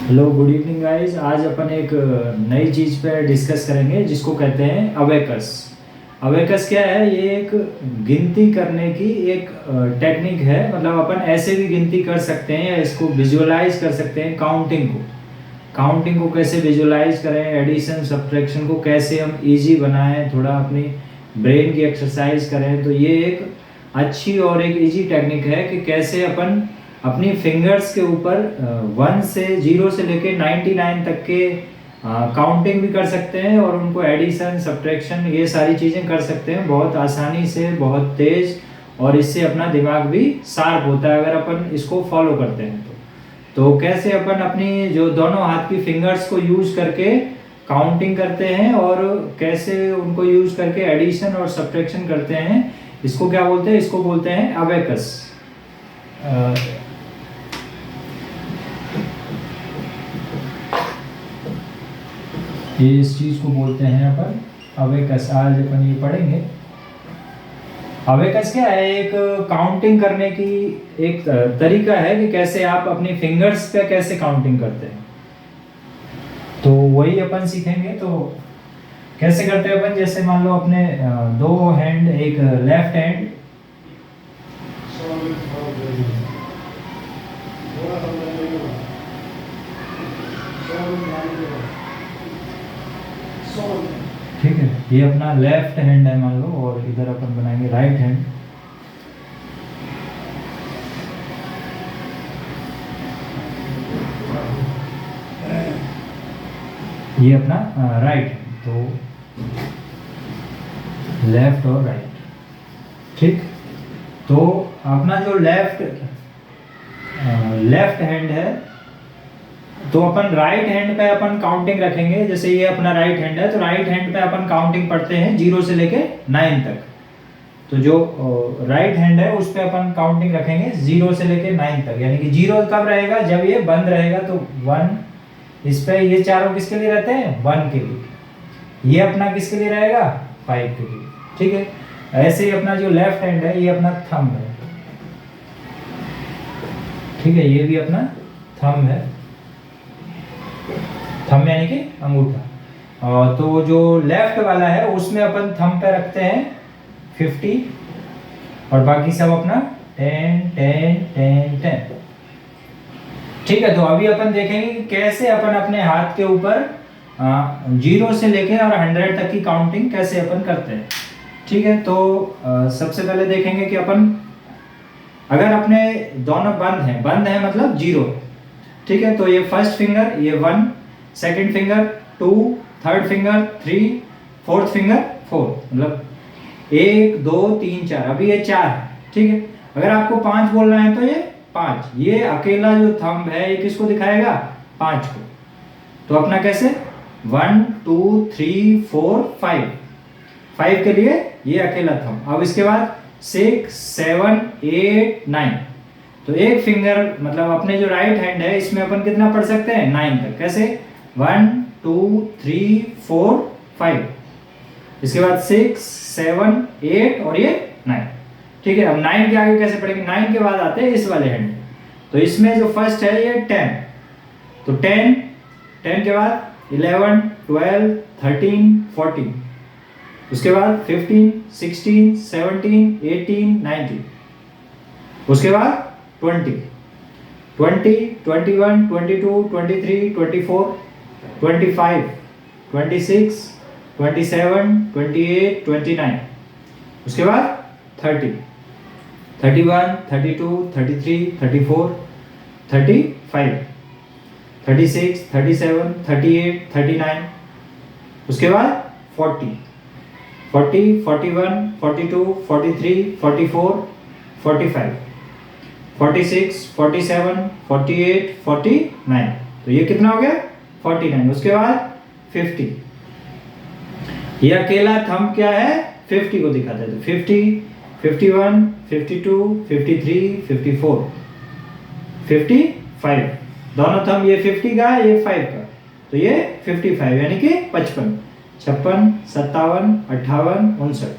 Hello good evening guys. आज अपन एक नई चीज़ पे डिस्कस करेंगे जिसको कहते हैं अबेकस। अबेकस क्या है? ये एक गिनती करने की एक टेक्निक है। मतलब अपन ऐसे भी गिनती कर सकते हैं या इसको विजुअलाइज कर सकते हैं। काउंटिंग को कैसे विजुअलाइज करें, एडिशन सब्ट्रैक्शन को कैसे हम इजी बनाएं, थोड़ा अपनी ब्रेन की एक्सरसाइज करें। तो ये एक अच्छी और एक इजी टेक्निक है कि कैसे अपन अपनी फिंगर्स के ऊपर 1 से 0 से लेके 99 तक के काउंटिंग भी कर सकते हैं और उनको एडिशन सब्ट्रैक्शन ये सारी चीज़ें कर सकते हैं बहुत आसानी से, बहुत तेज। और इससे अपना दिमाग भी शार्प होता है अगर अपन इसको फॉलो करते हैं। तो कैसे अपन अपनी जो दोनों हाथ की फिंगर्स को यूज करके काउंटिंग करते हैं और कैसे उनको यूज करके एडिशन और सब्ट्रैक्शन करते हैं, इसको क्या बोलते हैं? इसको बोलते हैं अबेकस। ये इस चीज को बोलते हैं अपन अबेकस। आज अपन ये पढ़ेंगे। अबेकस क्या है? एक काउंटिंग करने की एक तरीका है कि कैसे आप अपनी फिंगर्स पे कैसे काउंटिंग करते हैं। तो वही अपन सीखेंगे। तो कैसे करते हैं अपन? जैसे मान लो अपने दो हैंड, एक लेफ्ट हैंड, ठीक है, ये अपना लेफ्ट हैंड है मान लो, और इधर अपन बनाएंगे राइट हैंड। ये अपना राइट हैंड, तो लेफ्ट और राइट, ठीक। तो अपना जो लेफ्ट हैंड है, तो अपन राइट हैंड पे अपन काउंटिंग रखेंगे। जैसे ये अपना राइट हैंड है, तो राइट हैंड पे अपन काउंटिंग पढ़ते हैं 0 से लेके 9 तक। तो जो राइट हैंड है उस पे अपन काउंटिंग रखेंगे 0 से लेके 9 तक। यानी कि 0 कब रहेगा? जब ये बंद रहेगा। तो 1 इस पे, ये चारों किसके लिए रहते हैं? 1 के लिए। ये अपना किसके लिए रहेगा? 5 के लिए, ठीक है। ऐसे ही अपना जो लेफ्ट हैंड है, ये अपना थंब है, ठीक है। ये भी अपना थंब है, थंब यानी कि अंगूठा। तो जो लेफ्ट वाला है उसमें अपन थंब पे रखते हैं 50 और बाकी सब अपना 10 10 10 10, ठीक है। तो अभी अपन देखेंगे कि कैसे अपन अपने हाथ के ऊपर 0 से लेके और 100 तक की काउंटिंग कैसे अपन करते हैं, ठीक है। तो सबसे पहले देखेंगे कि अपन अगर अपने दोनों बंद है मतलब 0, ठीक है। तो ये फर्स्ट फिंगर, ये 1, second finger 2, third finger 3, fourth finger 4, मतलब 1 2 3 4। अभी ये 4 है, ठीक है। अगर आपको 5 बोलना है तो ये 5। ये अकेला जो थंब है ये किसको दिखाएगा? 5 को। तो अपना कैसे? 1 2 3 4 5, 5 के लिए ये अकेला थंब। अब इसके बाद 6 7 8 9। तो एक फिंगर मतलब अपने जो राइट हैंड है इसमें अपन कितना पढ़ सकते हैं? 9 तक। कैसे? 1 2 3 4 5। इसके बाद 6 7 8 और ये 9, ठीक है। अब 9 के आगे कैसे पढ़ेंगे? 9 के बाद आते हैं इस वाले हैंड। तो इसमें जो फर्स्ट है ये 10। तो 10 के बाद 11 12 13 14। उसके बाद 15 16 17 18 19। उसके बाद 20 21 22 23 24 25 26 27 28 29। उसके बाद 30 31 32 33 34 35 36 37 38 39। उसके बाद 40 41 42 43 44 45 46 47 48 49। तो ये कितना हो गया? 49। उसके बाद 50। ये अकेला थंब क्या है? 50 को दिखाता है। तो 50 51 52 53 54 55। दोनों थंब, ये 50 का है, ये 5 का। तो ये 55 यानी कि 55 56 57 58 59।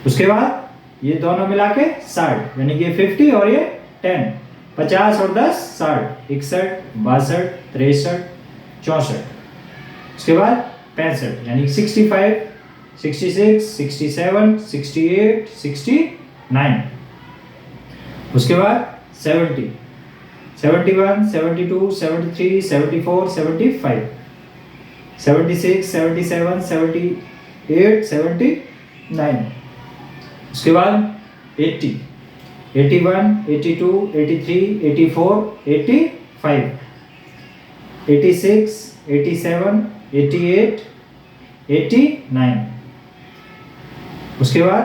उसके बाद ये दोनों मिला के 60 यानी कि 50 और ये 10 50 और 10 60, 61, 62, 63, 64। उसके बाद 65 यानी 65, 66, 67, 68, 69। उसके बाद 70, 71, 72, 73, 74, 75, 76, 77, 78, 79। उसके बाद 80, 81, 82, 83, 84, 85, 86, 87, 88, 89। उसके बाद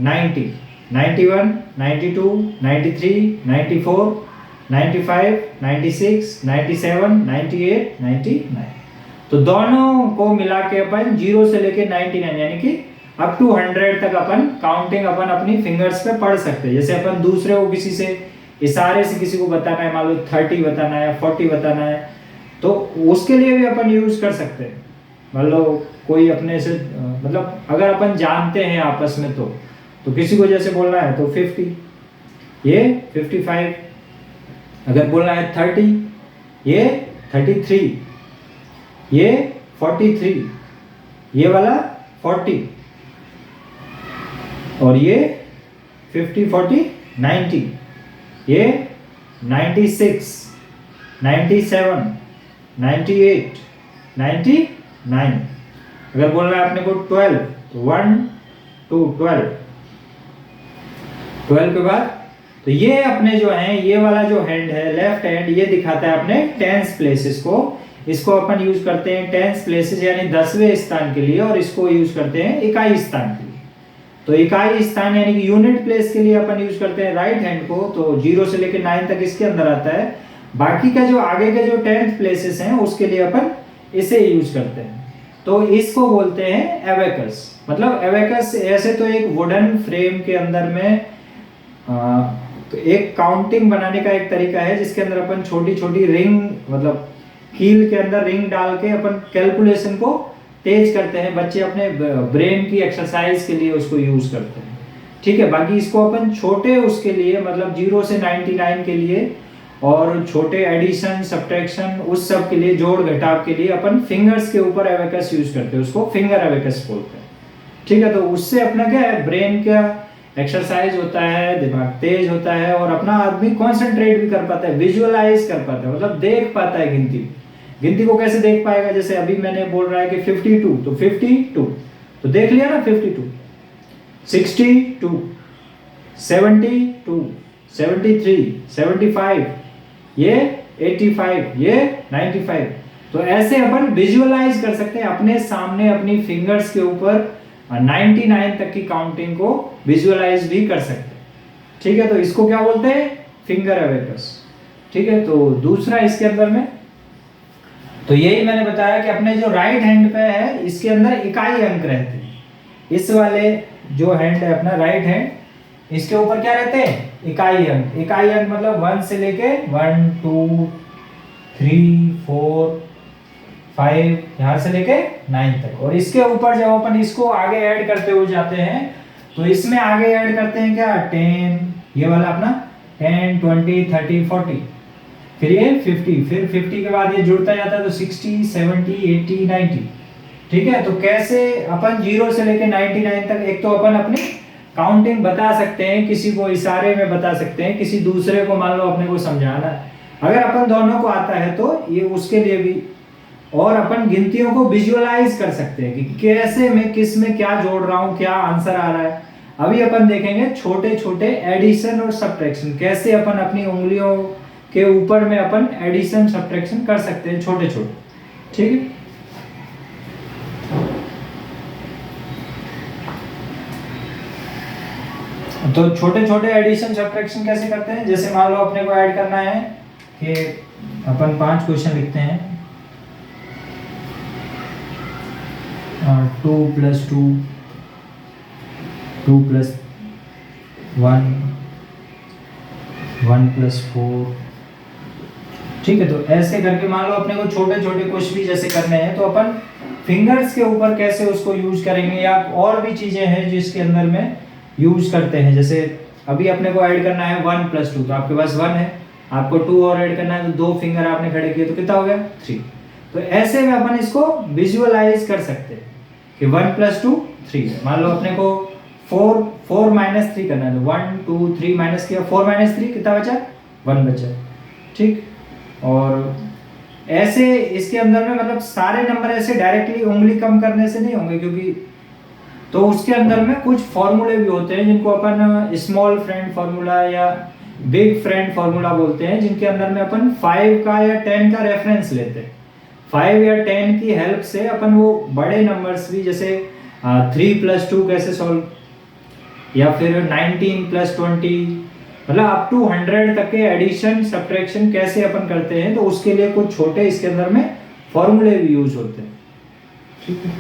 90, 91, 92, 93, 94, 95, 96, 97, 98, 99। तो दोनों को मिला के अपन 0 से लेके 99 यानी कि अप टू 100 तक अपन काउंटिंग अपन अपनी फिंगर्स पे पढ़ सकते हैं। जैसे अपन दूसरे को किसी से इशारे से किसी को बताना है, मान लो 30 बताना है, 40 बताना है, तो उसके लिए भी अपन यूज कर सकते हैं। मान लो कोई अपने से मतलब अगर अपन जानते हैं आपस में तो किसी को जैसे बोलना है तो 50, ये 55, अगर बोलना है 30, ये 33, ये 43, ये वाला 40, और ये 50, 40, 90, ये 96, 97, 98, 99। अगर बोलना है अपने को 12 तो 1 to 12, 12 के बाद तो ये अपने जो हैं ये वाला जो हैंड है लेफ्ट हैंड ये दिखाता है अपने टेंस प्लेसेस को। इसको अपन यूज करते हैं टेंस प्लेसेस यानी 10वें स्थान के लिए, और इसको यूज करते हैं इकाई स्थान के लिए। तो इकाई स्थान यानी कि यूनिट प्लेस के लिए अपन यूज करते हैं राइट हैंड को, तो 0 से लेकर 9 तक इसके अंदर आता है। बाकी का जो आगे के जो 10th प्लेसेस हैं उसके लिए अपन इसे यूज करते हैं। तो इसको बोलते हैं एबेकस। मतलब एबेकस ऐसे तो एक वुडन फ्रेम के अंदर में तो एक काउंटिंग बनाने का एक तरीका है जिसके अंदर अपन छोटी छोटी रिंग मतलब कील के अंदर रिंग डाल के अपन कैलकुलेशन को तेज करते हैं। बच्चे अपने ब्रेन की एक्सरसाइज के लिए उसको यूज करते हैं, ठीक है। बाकी इसको अपन छोटे उसके लिए मतलब 0 से 99 के लिए और छोटे एडिशन सब्ट्रैक्शन उस सब के लिए जोड़ घटाव के लिए अपन फिंगर्स के ऊपर एबेकस यूज करते हैं, उसको फिंगर एबेकस बोलते हैं, ठीक है। तो उससे अपना क्या है ब्रेन का एक्सरसाइज होता है, दिमाग तेज होता है और अपना आदमी कॉन्सेंट्रेट भी कर पाता है, विजुअलाइज कर पाता है, मतलब देख पाता है गिनती को कैसे देख पाएगा। जैसे अभी मैंने बोल रहा है कि 52 तो 52 तो देख लिया ना 52, 62, 72, 73, 75, ये 85, ये 95। तो ऐसे अपन विजुअलाइज कर सकते हैं अपने सामने अपनी फिंगर्स के ऊपर 99 तक की काउंटिंग को विजुअलाइज भी कर सकते हैं, ठीक है। तो इसको क्या बोलते हैं फिंगर एबेकस, ठीक है। तो दूसरा इसके अंदर में तो यही मैंने बताया कि अपने जो राइट हैंड पे है इसके अंदर इकाई अंक रहते हैं। इस वाले जो हैंड है अपना राइट हैंड इसके ऊपर क्या रहते हैं इकाई अंक। इकाई अंक मतलब 1 से लेके 1 2 3 4 5 यहाँ से लेके 9 तक। और इसके ऊपर जब अपन इसको आगे ऐड करते हुए जाते हैं तो इसमें आगे ऐड करते हैं क्या 10, ये वाला अपना 10 20 30 40, फिर ये 50, फिर 50 के बाद ये जुड़ता जाता है तो 60 70 80 90, ठीक है। तो कैसे अपन 0 से लेके 99 तक एक तो अपन अपनी काउंटिंग बता सकते हैं, किसी को इशारे में बता सकते हैं, किसी दूसरे को मान लो अपने को समझाना है, अगर अपन दोनों को आता है तो ये उसके लिए भी। और अपन गिनतियों को विजुअलाइज कर सकते हैं कि कैसे मैं किस में क्या जोड़ रहा हूँ, क्या आंसर आ रहा है। अभी अपन देखेंगे छोटे छोटे एडिशन और सब्ट्रैक्शन, कैसे अपन अपनी उंगलियों के ऊपर में अपन एडिशन सब्ट्रैक्शन कर सकते हैं छोटे छोटे, ठीक है। तो छोटे छोटे एडिशन सब्ट्रैक्शन कैसे करते हैं, जैसे मान लो अपने को ऐड करना है कि अपन 5 क्वेश्चन लिखते हैं 2 + 2 2 + 1 1 + 4, ठीक है। तो ऐसे करके मान लो अपने को छोटे छोटे कुछ भी जैसे करने हैं तो अपन फिंगर्स के ऊपर कैसे उसको यूज करेंगे, या और भी चीजें हैं जिसके अंदर में यूज करते हैं। जैसे अभी अपने को ऐड करना है 1 + 2 तो आपके पास 1 है, आपको 2 और ऐड करना है तो 2 फिंगर आपने खड़े किए तो कितना हो गया 3। तो ऐसे में अपन इसको विजुअलाइज कर सकते हैं कि 1 + 2 3। मान लो अपने को 4 - 3 करना है तो 1 2 3 माइनस किया, 4 - 3 कितना बचा 1 बचा। ठीक, और ऐसे इसके अंदर में मतलब सारे नंबर ऐसे डायरेक्टली उंगली कम करने से नहीं होंगे, क्योंकि तो उसके अंदर में कुछ फॉर्मूले भी होते हैं जिनको अपन स्मॉल फ्रेंड फार्मूला या बिग फ्रेंड फार्मूला बोलते हैं, जिनके अंदर में अपन 5 का या 10 का रेफरेंस लेते हैं। 5 या 10 की हेल्प से अपन वो बड़े नंबर्स भी, जैसे 3 + 2 कैसे सॉल्व, या फिर 19 + 20, मतलब अप टू 100 तक के एडिशन सब्ट्रैक्शन कैसे अपन करते हैं, तो उसके लिए कुछ छोटे इसके अंदर में फॉर्मूले भी यूज होते हैं। ठीक है,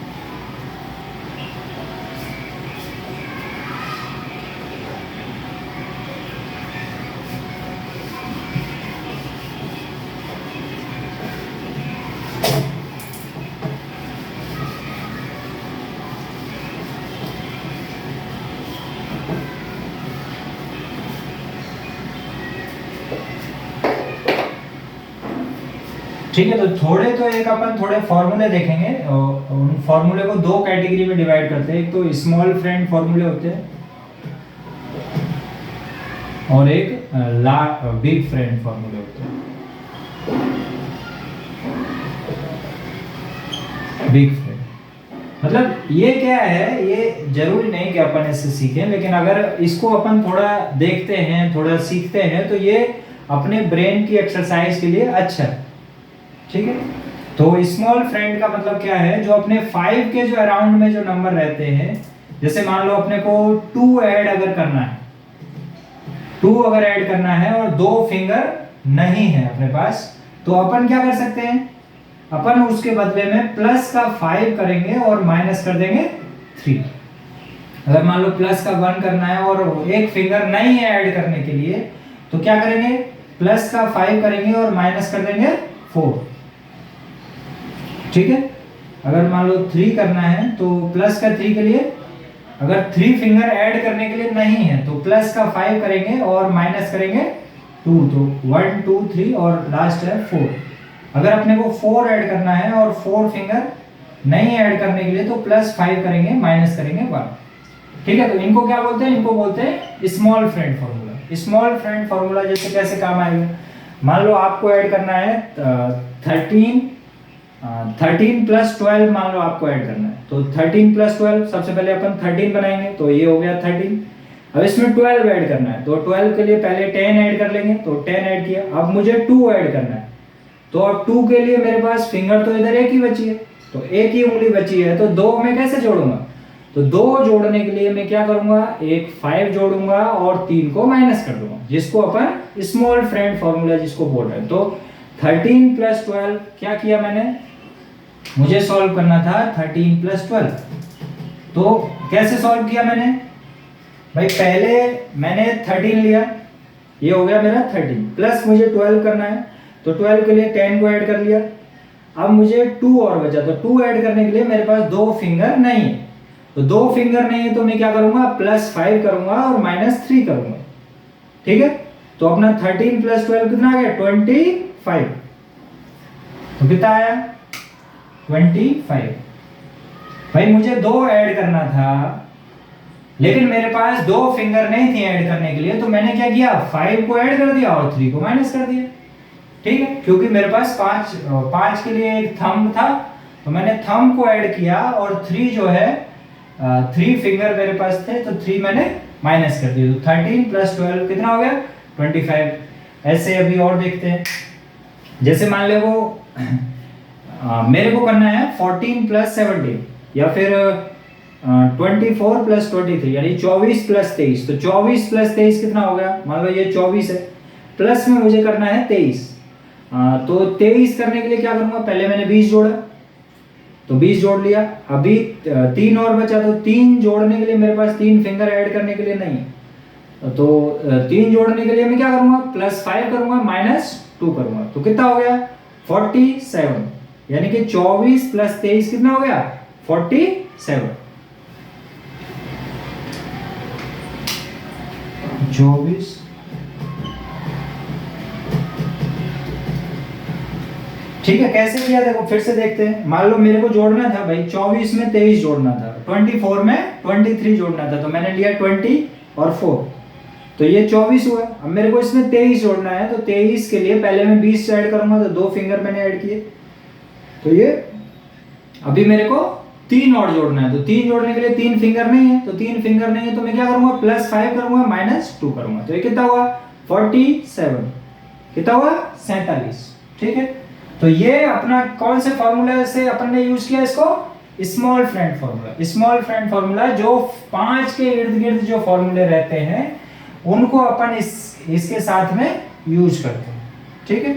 ठीक है। तो एक अपन थोड़े फॉर्मूले देखेंगे, उन फॉर्मूले को 2 कैटेगरी में डिवाइड करते हैं। एक तो स्मॉल फ्रेंड फॉर्मूले होते हैं और एक बिग फ्रेंड फॉर्मूले होते हैं। बिग फ्रेंड मतलब ये क्या है, ये जरूरी नहीं कि अपन इससे सीखें, लेकिन अगर इसको अपन थोड़ा देखते हैं, थोड़ा सीखते हैं, तो ये अपने ब्रेन की एक्सरसाइज के लिए अच्छा है। ठीक है, तो स्मॉल फ्रेंड का मतलब क्या है, जो अपने 5 के जो अराउंड में जो नंबर रहते हैं, जैसे मान लो अपने को 2 ऐड अगर करना है, 2 अगर ऐड करना है और 2 फिंगर नहीं है अपने पास, तो अपन क्या कर सकते हैं, अपन उसके बदले में प्लस का 5 करेंगे और माइनस कर देंगे 3। अगर मान लो प्लस का 1 करना है और एक फिंगर नहीं है ऐड करने के लिए, तो क्या करेंगे, प्लस का 5 करेंगे और माइनस कर देंगे 4। ठीक है, अगर मान लो 3 करना है तो प्लस का 3 के लिए, अगर 3 फिंगर ऐड करने के लिए नहीं है तो प्लस का 5 करेंगे और माइनस करेंगे 2, तो 1 2 3 और लास्ट है 4। अगर अपने को 4 ऐड करना है और 4 फिंगर नहीं ऐड करने के लिए तो प्लस 5 करेंगे माइनस करेंगे 1। ठीक है, तो इनको क्या बोलते हैं, इनको बोलते हैं small friend formula. Small friend formula जैसे कैसे काम आएगा, मान लो आपको ऐड करना है 13 + 12, मान लो आपको ऐड करना है, तो 13 + 12, सबसे पहले अपन 13 बनाएंगे, तो ये हो गया 13। अब इसमें 12 ऐड करना है, तो 12 के लिए पहले 10 ऐड कर लेंगे, तो 10 ऐड किया। अब मुझे 2 ऐड करना है, तो अब 2 के लिए मेरे पास फिंगर तो इधर एक ही बची है, तो एक ही उंगली बची है, तो 2 में कैसे जोड़ूंगा, तो 2 जोड़ने के लिए मैं क्या करूंगा, एक 5 जोड़ूंगा और 3 को माइनस कर दूंगा, जिसको अपन स्मॉल फ्रेंड फार्मूला जिसको बोल रहे हैं। तो 13 + 12 क्या किया मैंने, मुझे सॉल्व करना था 13 + 12, तो कैसे सॉल्व किया मैंने, भाई पहले मैंने 13 लिया, ये हो गया मेरा 13, प्लस मुझे 12 करना है, तो 12 के लिए 10 को ऐड कर लिया। अब मुझे 2 और बचा, तो 2 ऐड करने के लिए मेरे पास 2 फिंगर नहीं है, तो 2 फिंगर नहीं है तो मैं क्या करूंगा, +5 करूंगा और -3 करूंगा। ठीक है, तो अपना 13 + 12 कितना आ गया, 25। तो कितना आया 25। भाई मुझे 2 ऐड करना था, लेकिन मेरे पास 2 फिंगर नहीं थी ऐड करने के लिए, तो मैंने क्या किया, 5 को ऐड कर दिया और 3 को माइनस कर दिया। ठीक है, क्योंकि मेरे पास 5 के लिए एक थंब था, तो मैंने थंब को ऐड किया और 3 जो है 3 फिंगर मेरे पास थे, तो 3 मैंने माइनस कर दिया, तो 13 + 12 कितना हो गया 25। ऐसे अभी और देखते हैं, जैसे मान ले वो मेरे को करना है 14 + 17 या फिर 24 + 23, यानी 24 + 23, तो 24 + 23 कितना हो गया, मान लो ये 24 है, प्लस में मुझे करना है 23, तो 23 करने के लिए क्या करूंगा, पहले मैंने 20 जोड़ा, तो 20 जोड़ लिया। अभी 3 और बचा, तो 3 जोड़ने के लिए मेरे पास 3 फिंगर ऐड करने के लिए नहीं, तो 3 जोड़ने के लिए मैं क्या करूंगा, +5 करूंगा -2 करूंगा, तो कितना हो गया 47, यानी कि 24 + 23 कितना हो गया 47। 24 ठीक है, कैसे किया देखो फिर से देखते हैं। मान लो मेरे को जोड़ना था भाई 24 में 23 जोड़ना था, 24 में 23 जोड़ना था, तो मैंने लिया 20 और 4, तो ये 24 हुआ। अब मेरे को इसमें 23 जोड़ना है, तो 23 के लिए पहले मैं 20 ऐड करूंगा, तो 2 फिंगर मैंने ऐड किए, तो ये अभी मेरे को 3 और जोड़ना है, तो 3 जोड़ने के लिए 3 फिंगर नहीं है, तो 3 फिंगर नहीं है तो मैं क्या करूंगा, +5 करूंगा, -2 करूंगा, तो ये कितना हुआ 47, कितना हुआ 47। ठीक है, तो ये अपना कौन से फॉर्मूला से अपन ने यूज किया इसको, small friend formula. Small friend formula जो 5 के इर्द गिर्द जो फॉर्मूले रहते हैं उनको अपन इसके साथ में यूज करते हैं। ठीक है,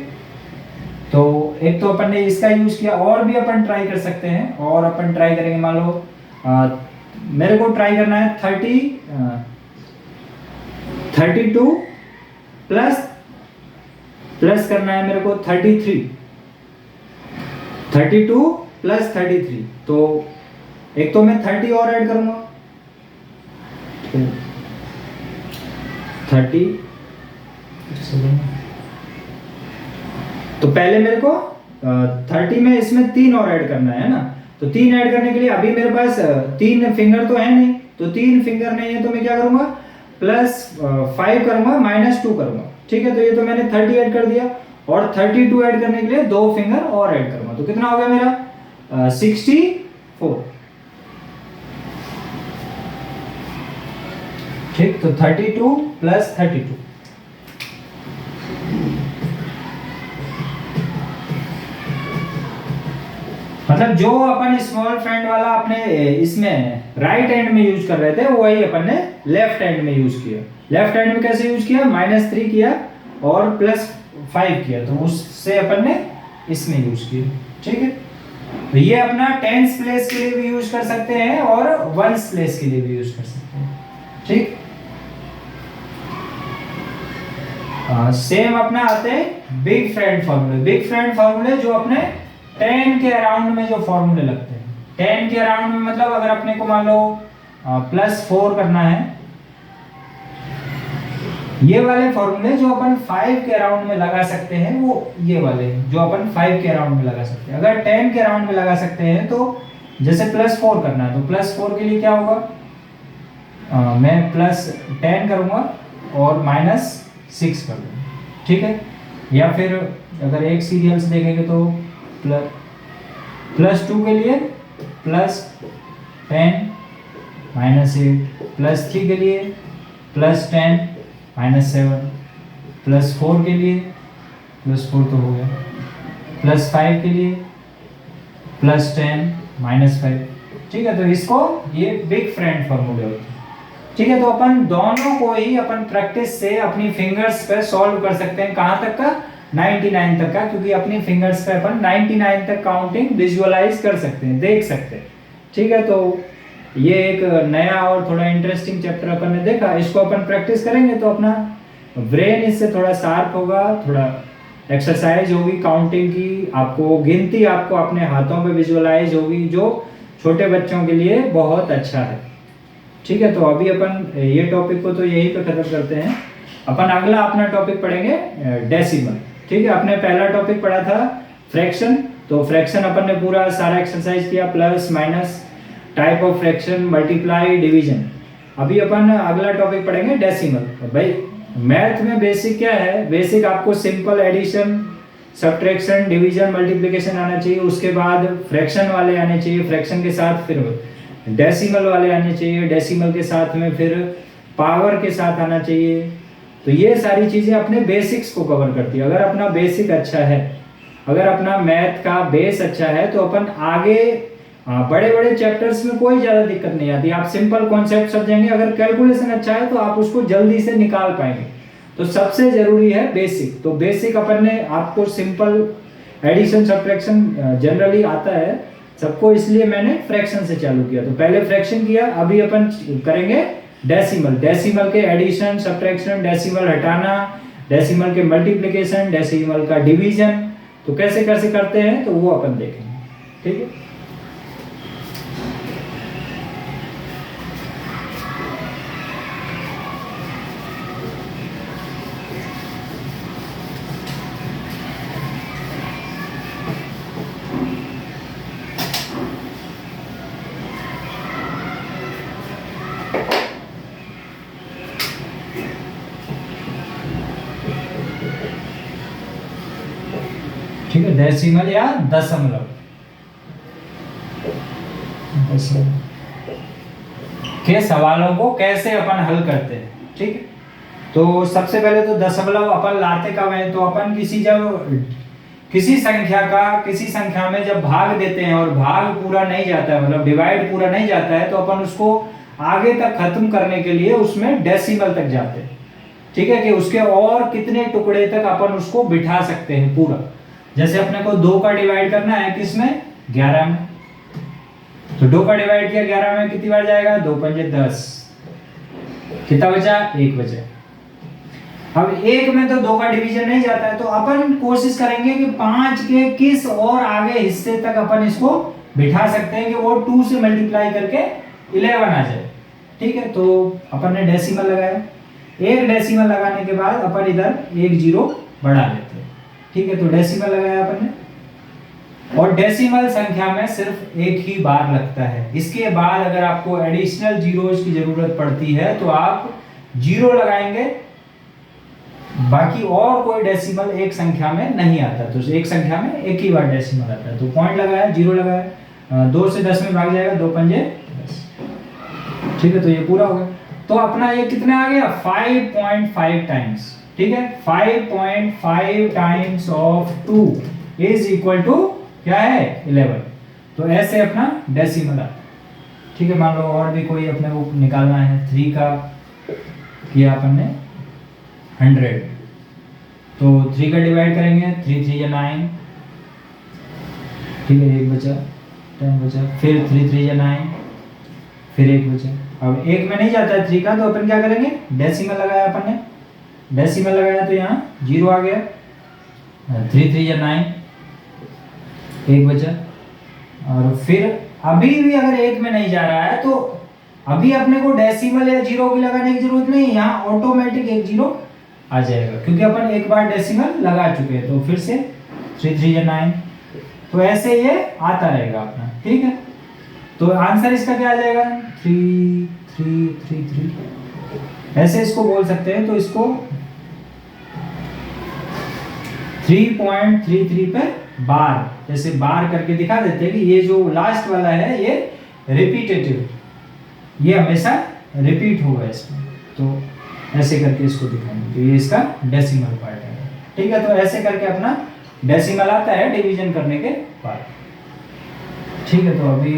तो एक तो अपन ने इसका यूज किया, और भी अपन ट्राई कर सकते हैं, और अपन ट्राई करेंगे। मान लो मेरे को ट्राई करना है 32 प्लस करना है मेरे को 32 + 33, तो एक तो मैं 30 और ऐड करूंगा, 30, तो पहले मेरे को 30 में इसमें 3 और ऐड करना है ना, तो 3 ऐड करने के लिए अभी मेरे पास 3 फिंगर तो है नहीं, तो 3 फिंगर नहीं है तो मैं क्या करूंगा, +5 करूंगा, -2 करूंगा। ठीक है, तो ये तो मैंने 30 ऐड कर दिया, और 32 ऐड करने के लिए 2 फिंगर और ऐड करूंगा, तो कितना हो गया मेरा 64। ठीक, तो 32 + 32, मतलब जो अपन स्मॉल फ्रेंड वाला अपने इसमें राइट हैंड में यूज कर रहे थे वही अपन ने लेफ्ट हैंड में यूज किया। लेफ्ट हैंड में कैसे यूज किया, -3 किया और +5 किया, तो उससे अपन ने इसमें यूज किया। ठीक है, तो ये अपना 10th प्लेस के लिए भी यूज कर सकते हैं और 1st प्लेस के लिए भी यूज कर सकते हैं। ठीक, सेम अपना आते हैं बिग फ्रेंड फॉर्मूले। बिग फ्रेंड फॉर्मूले जो अपने 10 के अराउंड में जो फॉर्मूले लगते हैं, 10 के अराउंड में मतलब अगर अपने को मान लो +4 करना है, ये वाले फॉर्मूले जो अपन 5 के अराउंड में लगा सकते हैं वो ये वाले जो अपन 5 के अराउंड में लगा सकते हैं। अगर 10 के अराउंड में लगा सकते हैं तो जैसे +4 करना है, तो +4 के लिए क्या होगा, मैं +10 करूंगा और -6 कर दूंगा। ठीक है, या फिर अगर एक सीरियल से देखेंगे तो +2 के लिए +10 -8, +3 के लिए +10 -7, +4 के लिए +4 तो हो गया, +5 के लिए +10 -5। ठीक है, तो इसको ये बिग फ्रेंड फॉर्मूले होते हैं। ठीक है, तो अपन दोनों को ही अपन प्रैक्टिस से अपनी फिंगर्स पे सॉल्व कर सकते हैं। कहां तक का, 99 तक का, क्योंकि अपनी फिंगर्स पे अपन 99 तक काउंटिंग विजुअलाइज कर सकते हैं, देख सकते हैं। ठीक है, तो ये एक नया और थोड़ा इंटरेस्टिंग चैप्टर अपन ने देखा, इसको अपन प्रैक्टिस करेंगे तो अपना ब्रेन इससे थोड़ा शार्प होगा, थोड़ा एक्सरसाइज होगी काउंटिंग की, आपको गिनती आपको अपने हाथों पे विजुअलाइज होगी, जो छोटे बच्चों के लिए बहुत अच्छा है। ठीक है, तो अभी अपन ये टॉपिक को तो यहीं पे खत्म करते हैं। अपन अगला अपना टॉपिक पढ़ेंगे डेसिमल। ठीक है, अपने पहला टॉपिक पढ़ा था फ्रैक्शन, तो फ्रैक्शन अपन ने पूरा सारा एक्सरसाइज किया, plus minus, type of fraction, multiply, division. अभी अपन अगला टॉपिक पढ़ेंगे डेसिमल। तो भाई मैथ में बेसिक क्या है, बेसिक आपको simple addition, subtraction, division, multiplication आना चाहिए, उसके बाद फ्रैक्शन वाले आने चाहिए, फ्रैक्शन के साथ फिर डेसिमल वाले आने चाहिए, डेसिमल के साथ में फिर पावर के साथ आना चाहिए। तो ये सारी चीजें अपने बेसिक्स को कवर करती है। अगर अपना बेसिक अच्छा है, अगर अपना मैथ का बेस अच्छा है, तो अपन आगे बड़े बड़े चैप्टर्स में कोई ज्यादा दिक्कत नहीं आती, आप सिंपल कॉन्सेप्ट समझेंगे। अगर कैलकुलेशन अच्छा है तो आप उसको जल्दी से निकाल पाएंगे। तो सबसे जरूरी है बेसिक। तो बेसिक अपन ने आपको सिंपल एडिशन, सब्ट्रैक्शन जनरली आता है सबको, इसलिए मैंने फ्रैक्शन से चालू किया। तो पहले फ्रैक्शन किया, अभी अपन करेंगे डेसिमल। डेसिमल के एडिशन, सब्ट्रैक्शन, डेसिमल हटाना, डेसिमल के मल्टीप्लिकेशन, डेसिमल का डिवीजन, तो कैसे कैसे करते हैं तो वो अपन देखेंगे। ठीक है। डेसिमल या दशमलव के सवालों को कैसे अपन हल करते हैं। ठीक है, तो सबसे पहले तो दशमलव अपन लाते कब है, तो अपन किसी संख्या में जब भाग देते हैं और भाग पूरा नहीं जाता है, मतलब डिवाइड पूरा नहीं जाता है, तो अपन उसको आगे तक खत्म करने के लिए उसमें डेसिमल तक जाते हैं। ठीक है, कि उसके और कितने टुकड़े तक अपन उसको बिठा सकते हैं पूरा। जैसे अपने को 2 का डिवाइड करना है किसमें, 11 में, तो 2 का डिवाइड किया 11 में कितनी बार जाएगा, 2 पंजे 10, कितना बचा, 1 बचा। अब 1 में तो 2 का डिवीजन नहीं जाता है, तो अपन कोशिश करेंगे कि 5 के किस और आगे हिस्से तक अपन इसको बिठा सकते हैं कि वो 2 से मल्टीप्लाई करके 11 आ जाए। ठीक है, तो अपन ने डेसिमल लगाया, एक डेसिमल लगाने के बाद अपन इधर एक जीरो बढ़ा लेते हैं। ठीक है, तो डेसिमल लगाया अपन ने, और डेसिमल संख्या में सिर्फ एक ही बार लगता है। इसके बाद अगर आपको एडिशनल जीरोज की जरूरत पड़ती है तो आप जीरो लगाएंगे, बाकी और कोई डेसिमल एक संख्या में नहीं आता, तो एक संख्या में एक ही बार डेसिमल आता है। तो पॉइंट लगाया, जीरो लगाया, 2 से 10 में भाग जाएगा, 2 पंजे 10। ठीक है, तो ये पूरा हो गया। तो अपना ये कितना आ गया, 5.5 टाइम्स। ठीक है, 5.5 times of 2 is equal to क्या है, 11। तो ऐसे अपना डेसिमल आता है। ठीक है, मान लो और भी कोई अपने को निकालना है, 3 का किया अपन ने 100, तो 3 का डिवाइड करेंगे, 3 3 या 9। ठीक है, 1 बचा, 10 बचा, फिर 3 3 या 9, फिर 1 बचा। अब 1 में नहीं जाता है 3 का, तो अपन क्या करेंगे, डेसिमल लगाया अपन ने, डेसिमल लगाया तो यहाँ 0 आ गया, 3 3 या 9, 1 बचा। और फिर अभी भी अगर 1 में नहीं जा रहा है तो अभी अपने को डेसिमल या जीरो की लगाने की जरूरत नहीं, यहाँ ऑटोमेटिक एक जीरो आ जाएगा, क्योंकि अपन एक बार डेसिमल लगा चुके हैं। तो फिर से 3 3 या 9, तो ऐसे ये आता रहेगा अपना। ठीक है, तो आंसर इसका क्या आ जाएगा, 3 3 3 3, ऐसे इसको बोल सकते हैं। तो इसको 3.33 पे बार, जैसे बार करके दिखा देते हैं कि ये जो लास्ट वाला है ये रिपीटेटिव, ये हमेशा रिपीट होगा इसमें, तो ऐसे करके इसको दिखाएंगे। तो ये इसका डेसिमल पार्ट है। ठीक है, तो ऐसे करके अपना डेसिमल आता है डिवीजन करने के बाद। ठीक है, तो अभी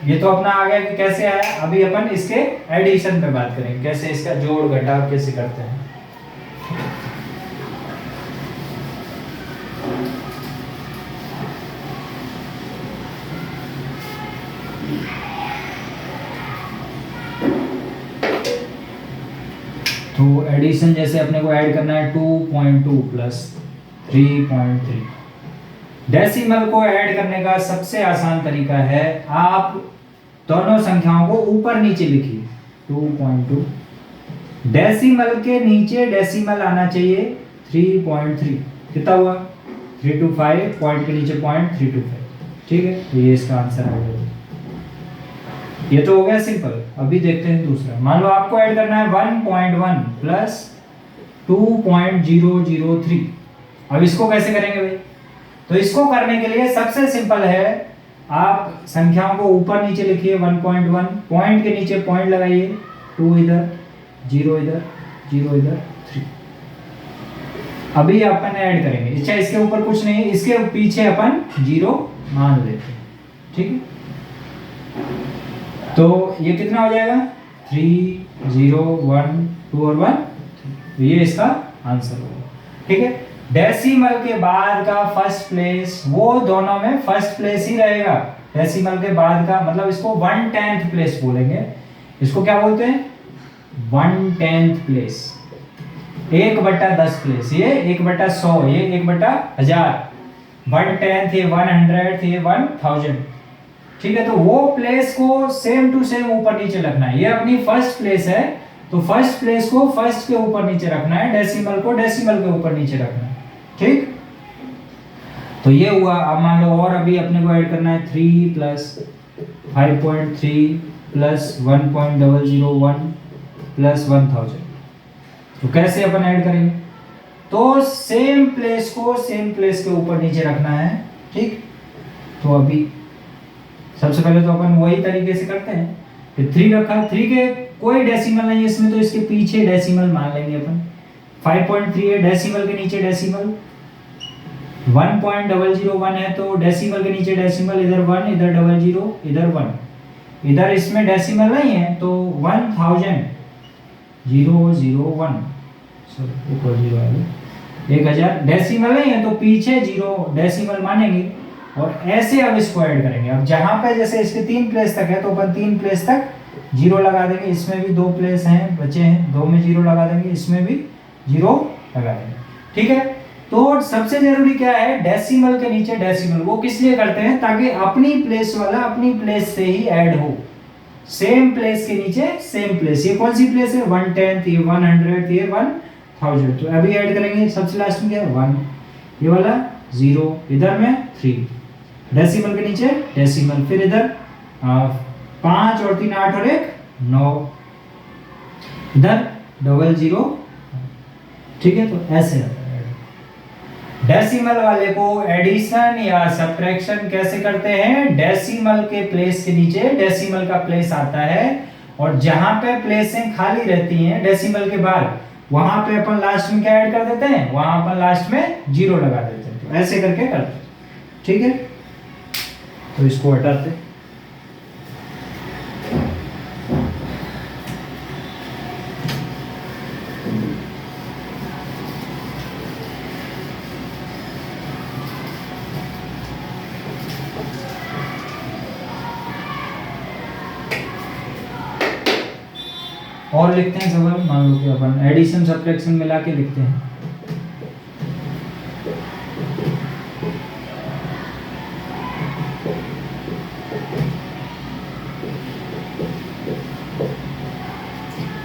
ये तो अपना आ गया कि कैसे आया। अभी अपन इसके एडिशन पे बात करेंगे, कैसे इसका जोड़ घटाव कैसे करते हैं। तो एडिशन जैसे अपने को ऐड करना है 2.2 प्लस 3.3। डेसिमल को ऐड करने का सबसे आसान तरीका है, आप दोनों संख्याओं को ऊपर नीचे लिखिए। 2.2 डेसिमल के नीचे डेसिमल आना चाहिए 3.3, कितना हुआ 325, पॉइंट के नीचे पॉइंट 325। ठीक है, तो ये इसका आंसर आ गया। ये तो हो गया सिंपल। अभी देखते हैं दूसरा। मान लो आपको ऐड करना है 1.1 प्लस 2.003। अब इसको कैसे करेंगे भाई, तो इसको करने के लिए सबसे सिंपल है, आप संख्याओं को ऊपर नीचे लिखिए 1.1, पॉइंट के नीचे पॉइंट लगाइए, 2 इधर, 0 इधर, 0 इधर, 3। अभी अपन ऐड करेंगे। अच्छा, इसके ऊपर कुछ नहीं, इसके पीछे अपन 0 मान लेते हैं। ठीक है, तो ये कितना हो जाएगा 3 0 1 2 और 1, तो ये इसका आंसर होगा। ठीक है, डेसिमल के बाद का फर्स्ट प्लेस, वो दोनों में फर्स्ट प्लेस ही रहेगा। डेसिमल के बाद का मतलब इसको 1/10 प्लेस बोलेंगे। इसको क्या बोलते हैं, 1/10 प्लेस, 1/10 प्लेस। ये 1/100, ये 1/1000, 1/10 ये 100, ये 1000। ठीक है, तो वो प्लेस को सेम टू सेम ऊपर नीचे रखना है। ये अपनी फर्स्ट प्लेस है, तो फर्स्ट प्लेस को फर्स्ट के ऊपर नीचे रखना है, डेसिमल को डेसिमल के ऊपर नीचे रखना है। ठीक, तो ये हुआ। अब मान लो और अभी अपने को ऐड करना है 3 प्लस 5.3 प्लस 1.001 प्लस 1000। तो कैसे अपन ऐड करेंगे, तो सेम प्लेस को सेम प्लेस के ऊपर नीचे रखना है। ठीक, तो अभी सबसे पहले तो अपन वही तरीके से करते हैं। फिर 3 रखा, 3 के कोई डेसिमल नहीं है इसमें, तो इसके पीछे डेसिमल मान लेंगे अपन। 5.3 है, डेसिमल के नीचे डेसिमल। 1.001 है तो डेसिमल के नीचे डेसिमल, इधर 1, इधर 00, इधर 1। इधर इसमें डेसिमल नहीं है तो 1000, 001, सॉरी एक और 0 आ गया, 1000। डेसिमल नहीं है तो पीछे 0 डेसिमल मानेंगे और ऐसे अब इसको ऐड करेंगे। अब जहां पे जैसे इसके 3 प्लेस तक है तो अपन 3 प्लेस तक 0 लगा देंगे। इसमें भी 2 प्लेस हैं बचे हैं, 2 में 0 लगा देंगे, इसमें भी 0 लगा देंगे। ठीक है, तो सबसे जरूरी क्या है, डेसिमल के नीचे डेसिमल। वो किस लिए करते हैं, ताकि अपनी प्लेस वाला अपनी प्लेस से ही ऐड हो। सेम प्लेस के नीचे सेम प्लेस। ये कौन सी प्लेस है, 1/10, ये 100, ये 1000। तो अभी ऐड करेंगे। सबसे लास्ट में क्या है, 1, ये वाला 0, इधर में 3, डेसिमल के नीचे डेसिमल। फिर इधर 5 और 3 8 और 1 9, इधर 00। ठीक है, तो ऐसे डेसिमल वाले को एडिशन या सब्ट्रैक्शन कैसे करते हैं, डेसिमल के प्लेस के नीचे डेसिमल का प्लेस आता है और जहां पे प्लेसें खाली रहती हैं डेसिमल के बाद, वहां पे अपन लास्ट में क्या ऐड कर देते हैं, वहां अपन लास्ट में 0 लगा देते हैं। तो ऐसे करके करते हैं। ठीक है, तो इसको हटाते हैं। और लिखते हैं सवाल, मान लो कि अपन एडिशन सब्ट्रैक्शन मिला के लिखते हैं।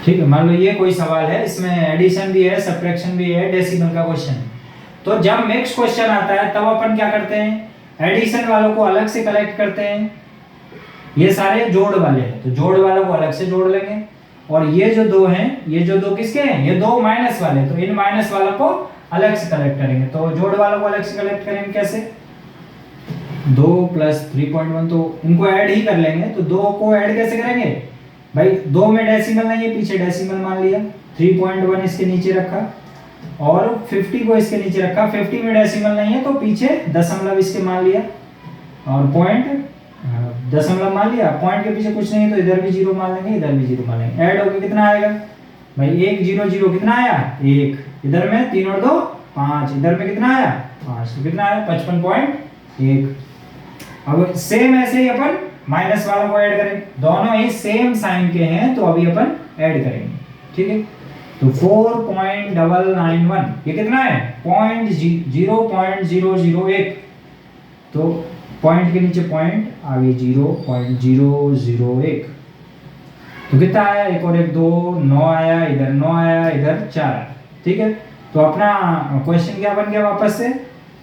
ठीक है, मान लो ये कोई सवाल है, इसमें एडिशन भी है सब्ट्रैक्शन भी है, डेसिमल का क्वेश्चन। तो जब नेक्स्ट क्वेश्चन आता है तब अपन क्या करते हैं, एडिशन वालों को अलग से कलेक्ट करते हैं। ये सारे जोड़ वाले हैं तो जोड़ वालों को अलग से जोड़ लेंगे। और ये जो 2 हैं, ये जो 2 किसके हैं, ये 2 माइनस वाले, तो इन माइनस वालों को अलग से कलेक्ट करेंगे। तो जोड़ वालों को अलग से कलेक्ट करेंगे कैसे, 2 + 3.1, तो इनको ऐड ही कर लेंगे। तो 2 को ऐड कैसे करेंगे भाई, 2 में डेसिमल नहीं है, पीछे डेसिमल मान लिया, 3.1 इसके नीचे रखा और 50 को इसके नीचे रखा। 50 में डेसिमल नहीं है तो पीछे दशमलव इसके मान लिया और पॉइंट दशमलव मान लिया। पॉइंट के पीछे कुछ नहीं है तो इधर भी 0 मान लेंगे, इधर भी 0 मान लेंगे। ऐड होके कितना आएगा भाई, 1 0 0 कितना आया 1, इधर में 3 और 2 5, इधर में कितना आया 5, तो कितना आया 55.1। अब सेम ऐसे ही अपन माइनस वालों को ऐड करेंगे, दोनों ही सेम साइन के हैं तो अभी अपन ऐड करेंगे। ठीक है, तो 4.991 ये कितना है 0.001, तो पॉइंट के नीचे पॉइंट आगे 0.001, तो कितना आया, एक और एक 2 9 आया, इधर 9 आया, इधर 4 आया। ठीक है, तो अपना क्वेश्चन क्या बन गया वापस से,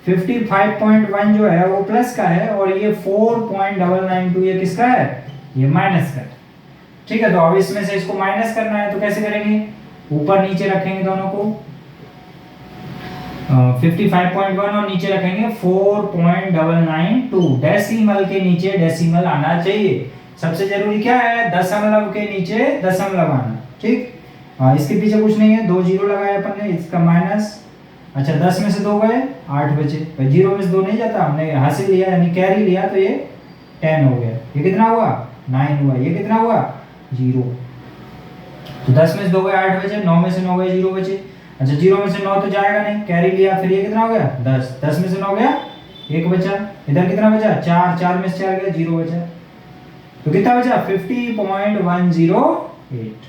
55.1 जो है वो प्लस का है और ये 4.992 ये किसका है, ये माइनस का है। ठीक है, तो अब इसमें से इसको माइनस करना है तो कैसे करेंगे, ऊपर नीचे रखेंगे दोनों को, 55.1 और नीचे रखेंगे 4.992। डेसिमल के नीचे डेसिमल आना चाहिए। सबसे जरूरी क्या है, दशमलव के नीचे दशमलव आना। ठीक, इसके पीछे कुछ नहीं है, 2 0 लगाए अपन ने, इसका माइनस। अच्छा 10 में से 2 गए 8 बचे, 0 में से 2 नहीं जाता, हमने हासिल लिया यानी कैरी लिया तो ये 10 हो गया। ये कितना हुआ 9 हुआ, ये कितना हुआ 0। तो 10 में से 2 गए 8 बचे, 9 में से 9 गए 0 बचे। अच्छा 0 में से 9 तो जाएगा नहीं, कैरी लिया, फिर ये कितना हो गया 10, 10 में से 9 गया 1 बचा, इधर कितना बचा 4, 4 में से 4 गया 0 बचा, तो कितना बचा 50.108।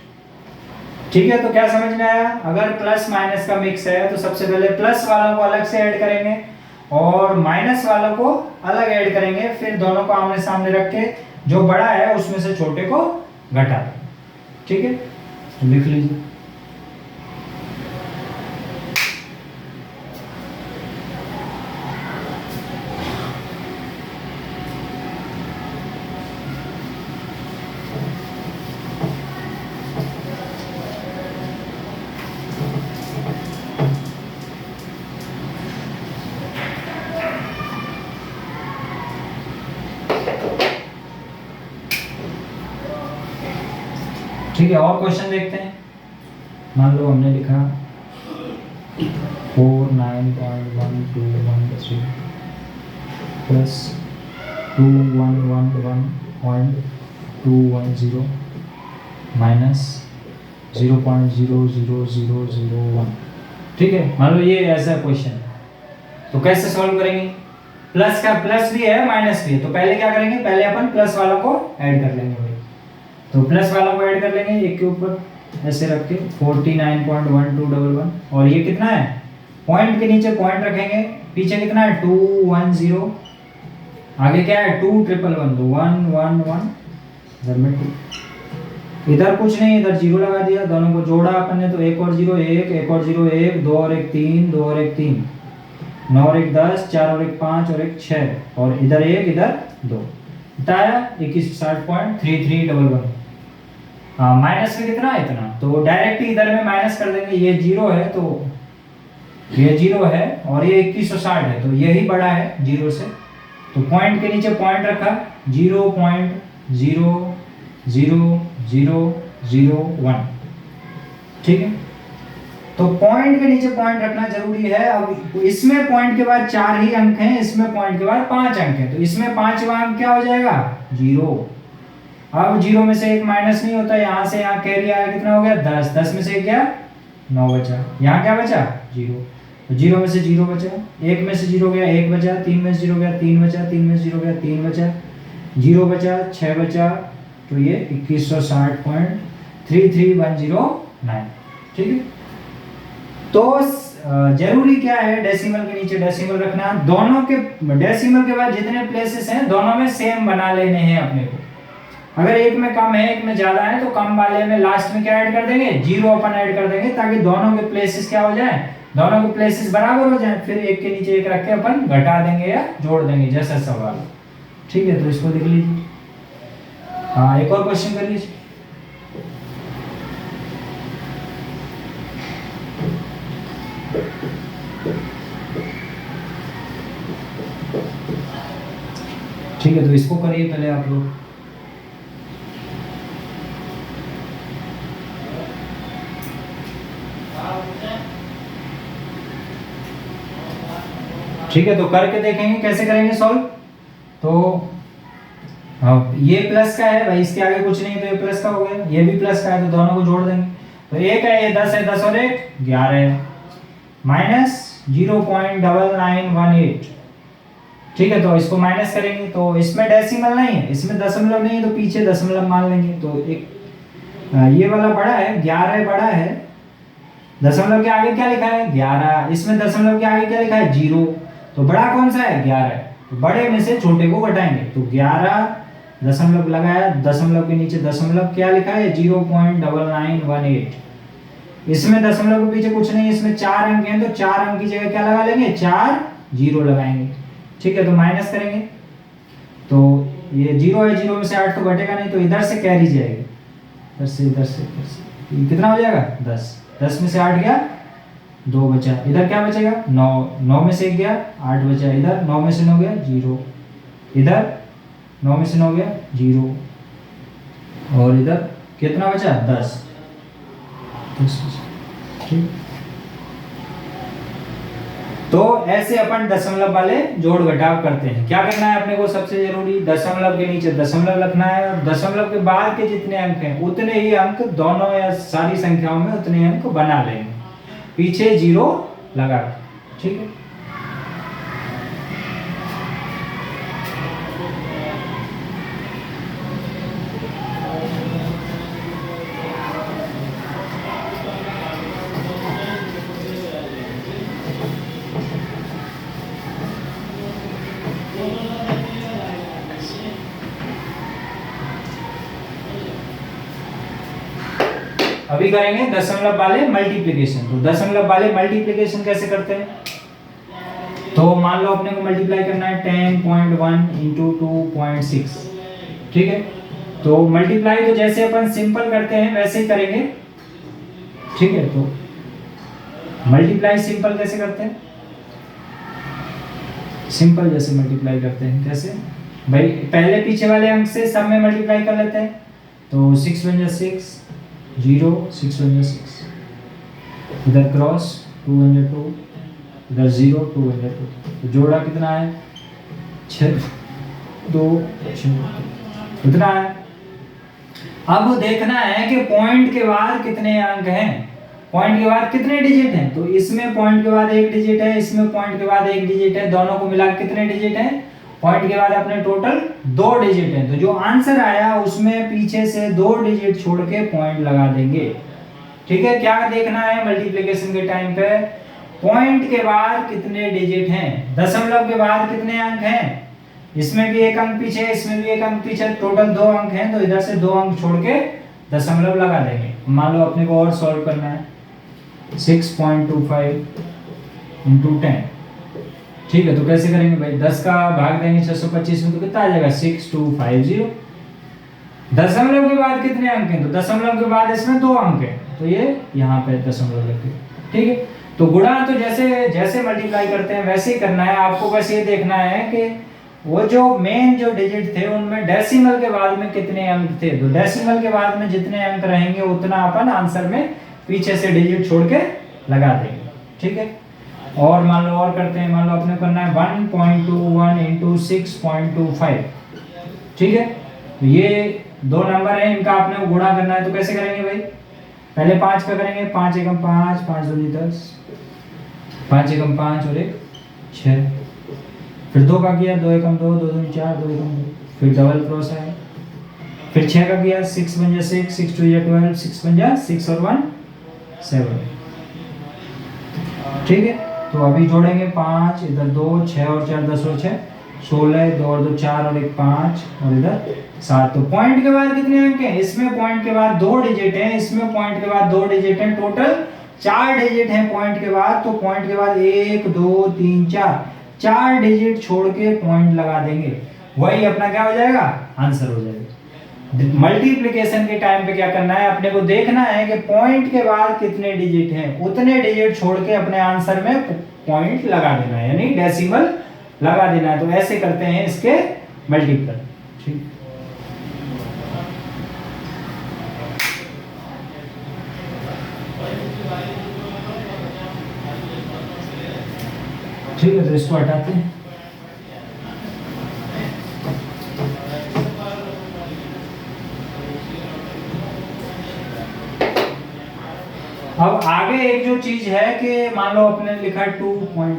ठीक है, तो क्या समझ में आया, अगर प्लस माइनस का मिक्स है तो सबसे पहले प्लस वालों को अलग से ऐड करेंगे और माइनस वालों को अलग ऐड करेंगे, फिर दोनों को आमने सामने रख के जो बड़ा है उसमें से छोटे को घटा देंगे। ठीक है, तो लिख लीजिए। ठीक है, और क्वेश्चन देखते हैं। मान लो हमने लिखा 49.1213 प्लस 2111.210 माइनस 0.00001। ठीक है, मान लो ये ऐसा क्वेश्चन, तो कैसे सॉल्व करेंगे? प्लस का प्लस भी है माइनस भी है, तो पहले क्या करेंगे, पहले अपन प्लस वालों को ऐड कर लेंगे भाई। तो प्लस वालों को ऐड कर लेंगे एक के ऊपर ऐसे रख के 49.1211, और ये कितना है, पॉइंट के नीचे पॉइंट रखेंगे, पीछे कितना है 210, आगे क्या है 2111, तो 111 इधर में 2, इधर कुछ नहीं, इधर जीरो लगा दिया, दोनों को जोड़ा अपन ने, तो एक और जीरो एक, एक और जीरो एक, दो और एक तीन, दो और एक तीन, 9 और एक 10, 4 और एक 5 और एक 6, और इधर एक इधर 2, बताया 2160.3311। हाँ, माइनस में कितना है इतना, तो डायरेक्ट इधर में माइनस कर देंगे, ये जीरो है तो ये जीरो है, और ये 2160 है, तो यही बड़ा है जीरो से, तो पॉइंट के नीचे पॉइंट रखा 0.00001। ठीक है, तो पॉइंट के नीचे पॉइंट रखना जरूरी है। अब इसमें पॉइंट के बाद 4 ही अंक हैं, इसमें पॉइंट के बाद 5 अंक हैं, तो इसमें 5वां अंक क्या हो जाएगा, 0। अब 0 में से एक माइनस नहीं होता, यहाँ से यहाँ कैरी आया, कितना हो गया 10, 10 में से एक गया 9 बचा, यहाँ क्या बचा 0, तो 0 में से 0 बचा, 1 में से 0 गया 1 बचा, 3 में से 0 गया 3 बचा, 3 में से 0 गया 3 बचा, 0 बचा 6 बचा, तो ये 2160.33109। ठीक है, तो जरूरी क्या है, डेसिमल के नीचे डेसिमल रखना, दोनों के डेसिमल के बाद जितने प्लेसेस हैं दोनों में सेम बना लेने हैं अपने को। अगर एक में कम है एक में ज्यादा है, तो कम वाले में लास्ट में क्या ऐड कर देंगे, 0 अपन ऐड कर देंगे, ताकि दोनों के प्लेसेस क्या हो जाए, दोनों के प्लेसेस बराबर हो जाए, फिर एक के नीचे एक रख के अपन घटा देंगे या जोड़ देंगे, जैसा सवाल। ठीक है, तो इसको देख लीजिए। हाँ, एक और क्वेश्चन कर लीजिए। ठीक है, तो इसको करिए पहले आप लोग। ठीक है, तो करके देखेंगे कैसे करेंगे सॉल्व। तो अब ये प्लस का है भाई, इसके आगे कुछ नहीं, तो ये प्लस का हो गया, ये भी प्लस का है, तो दोनों को जोड़ देंगे, तो एक है ये 10 है, 10 और 1 11 है, माइनस 0.9918। ठीक है, तो इसको माइनस करेंगे, तो इसमें डेसिमल नहीं है, इसमें दशमलव नहीं है, तो पीछे दशमलव मान लेंगे, तो एक ये वाला बड़ा है, 11 बड़ा है, दशमलव के आगे क्या लिखा है 11, इसमें दशमलव के आगे क्या लिखा है 0, तो बड़ा कौन सा है 11, तो बड़े में से छोटे को घटाएंगे, तो 11 दशमलव लगाया, दशमलव के नीचे दशमलव क्या लिखा है 0.9918। इसमें दशमलव के पीछे कुछ नहीं, इसमें 4 अंक हैं, तो 4 अंक की जगह क्या लगा लेंगे 4 0 लगाएंगे। ठीक है, तो माइनस करेंगे, तो ये 0 है, 0 में से 8 तो घटेगा नहीं, तो इधर से कैरी जाएगी, इधर से इधर से कितना हो जाएगा 10, 10 में से 8 गया 2 बचा, इधर क्या बचेगा 9, 9 में से 1 गया 8 बचा, इधर 9 में से 9 गया 0, इधर 9 में से 9 गया 0, और इधर कितना बचा 10। ठीक, तो ऐसे अपन दशमलव वाले जोड़ घटाव करते हैं। क्या करना है अपने को, सबसे जरूरी दशमलव के नीचे दशमलव रखना है, और दशमलव के बाद के जितने अंक हैं उतने ही अंक दोनों या सारी संख्याओं में उतने अंक बना लेंगे, पीछे 0 लगा। ठीक है, अभी करेंगे दशमलव वाले मल्टीप्लिकेशन। तो दशमलव वाले मल्टीप्लिकेशन कैसे करते हैं, तो मान लो अपने को मल्टीप्लाई करना है 10.1 इंटू 2.6। ठीक है, तो मल्टीप्लाई तो जैसे अपन सिंपल करते हैं वैसे ही करेंगे। ठीक है, तो मल्टीप्लाई सिंपल कैसे करते हैं, सिंपल जैसे मल्टीप्लाई करते हैं कैसे भाई, पहले पीछे वाले अंक से सब में मल्टीप्लाई कर लेते हैं, तो 6 × 6 0 6 1 6, इधर क्रॉस 2 1 2, इधर 0 2 1 2, तो जोड़ा कितना है 6 2 6, कितना है। अब देखना है कि पॉइंट के बाद कितने अंक हैं, पॉइंट के बाद कितने डिजिट हैं। तो इसमें पॉइंट के बाद एक डिजिट है, इसमें पॉइंट के बाद एक डिजिट है, दोनों को मिला कितने डिजिट हैं, पॉइंट के बाद अपने टोटल 2 डिजिट हैं। तो जो आंसर आया उसमें पीछे से 2 डिजिट छोड़ के पॉइंट लगा देंगे। ठीक है, क्या देखना है मल्टीप्लिकेशन के टाइम पे, पॉइंट के बाद कितने डिजिट हैं, दशमलव के बाद कितने अंक हैं, इसमें भी एक अंक पीछे, इसमें भी एक अंक पीछे, टोटल 2 अंक हैं, तो इधर से 2 अंक छोड़ के दशमलव लगा देंगे। मान लो अपने को और सॉल्व करना है 6.25 इंटू 10। ठीक है, तो कैसे करेंगे भाई, 10 का भाग देंगे 625 में, तो कितना आ जाएगा 6250। दशमलव के बाद कितने अंक हैं, तो दशमलव के बाद इसमें 2 अंक हैं, तो ये यहाँ पे दशमलव लग गए। ठीक है, तो गुणा तो जैसे जैसे मल्टीप्लाई करते हैं वैसे ही करना है आपको, बस ये देखना है कि वो जो मेन जो डिजिट थे उनमें डेसिमल के बाद में कितने अंक थे। तो डेसिमल के बाद में जितने अंक रहेंगे उतना अपन आंसर में पीछे से डिजिट छोड़ के लगा देंगे। ठीक है, और मान लो और करते हैं, मान लो अपने करना है 1.21 इंटू 6.25। ठीक है, तो ये 2 नंबर है, इनका अपने को गुणा करना है। तो कैसे करेंगे भाई, पहले 5 का करेंगे, 5 एकम 5, 5 दूनी 10, 5 एकम 5 और 1 6, फिर 2 का किया, 2 एकम 2, 2 दूनी 4, 2 एकम 2, फिर डबल क्रॉस है, फिर 6 का किया, 6 बन जा 6, 6 2 जा 12, 6 बन जा 6 और 1 7। ठीक है, तो अभी जोड़ेंगे 5, इधर 2, 6 और 4 10 और 6 16, 2 और 2 4 और 1 5 और इधर 7। तो पॉइंट के बाद कितने अंक हैं, इसमें पॉइंट के बाद 2 डिजिट हैं, इसमें पॉइंट के बाद 2 डिजिट हैं, टोटल 4 डिजिट हैं पॉइंट के बाद। तो पॉइंट के बाद 1 2 3 4 डिजिट छोड़ के पॉइंट लगा देंगे, वही अपना क्या हो जाएगा, आंसर हो जाएगा। मल्टीप्लिकेशन के टाइम पे क्या करना है, अपने को देखना है कि पॉइंट के बाद कितने डिजिट हैं, उतने डिजिट छोड़ के अपने आंसर में पॉइंट लगा देना है, यानी डेसिमल लगा देना है। तो ऐसे करते हैं इसके मल्टीपल। ठीक, ठीक है, तो इसको हटाते हैं। अब आगे एक जो चीज है कि मान लो अपने लिखा 2.6,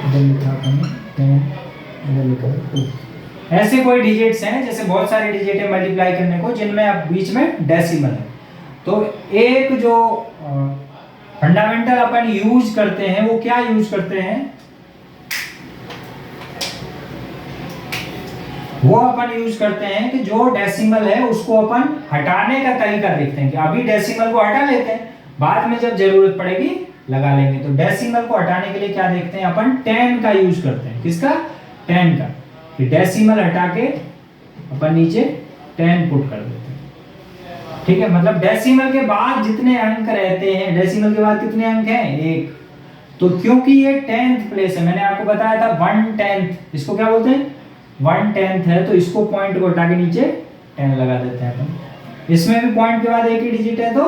इधर लिखा अपने 10, इधर लिखा 2। ऐसे कोई डिजिट्स हैं, जैसे बहुत सारे डिजिट है मल्टीप्लाई करने को जिनमें अब बीच में डेसिमल है। तो एक जो फंडामेंटल अपन यूज करते हैं वो क्या यूज करते हैं, वो अपन यूज करते हैं कि जो डेसिमल है उसको अपन हटाने का तरीका देखते हैं कि अभी डेसिमल को हटा लेते हैं, बाद में जब जरूरत पड़ेगी लगा लेंगे। तो डेसिमल को हटाने के लिए क्या देखते हैं अपन, 10 का यूज करते हैं। किसका, 10 का, कि डेसिमल हटा के अपन नीचे 10 पुट कर देते हैं। ठीक है, मतलब डेसिमल के बाद जितने अंक रहते हैं, डेसिमल के बाद कितने अंक हैं, 1। तो क्योंकि ये 10th प्लेस है, मैंने आपको बताया था 1/10, इसको क्या बोलते हैं 1/10 है, तो इसको पॉइंट को हटा के नीचे 10 लगा देते हैं अपन। इसमें भी पॉइंट के बाद एक ही डिजिट है तो